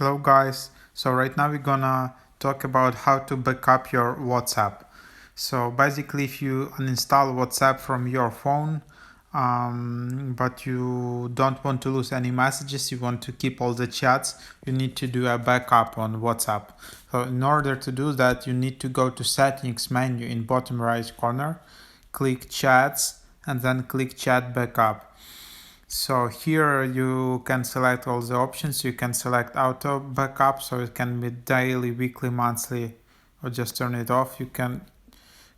Hello guys, so right now we're gonna talk about how to backup your WhatsApp. So basically if you uninstall WhatsApp from your phone, but you don't want to lose any messages, you want to keep all the chats, you need to do a backup on WhatsApp. So in order to do that, you need to go to settings menu in bottom right corner, click chats and then click chat backup. So here you can select all the options. You can select auto backup, so it can be daily, weekly, monthly, or just turn it off. You can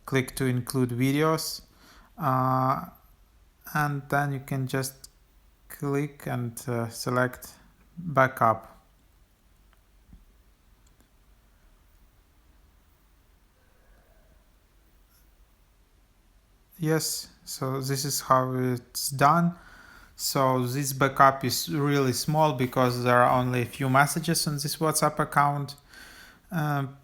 click to include videos, uh, and then you can just click and select backup. Yes, so this is how it's done. So this backup is really small because there are only a few messages on this WhatsApp account. Um,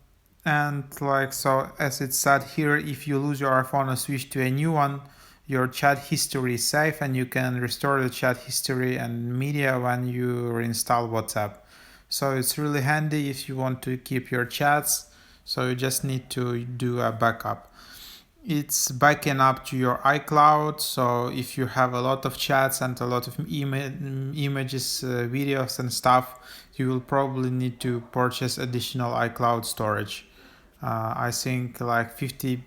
and like so, as it said here, if you lose your iPhone or switch to a new one, your chat history is safe and you can restore the chat history and media when you reinstall WhatsApp. So it's really handy if you want to keep your chats. So you just need to do a backup. It's backing up to your iCloud, so if you have a lot of chats and a lot of images, videos and stuff, you will probably need to purchase additional iCloud storage. I think like 50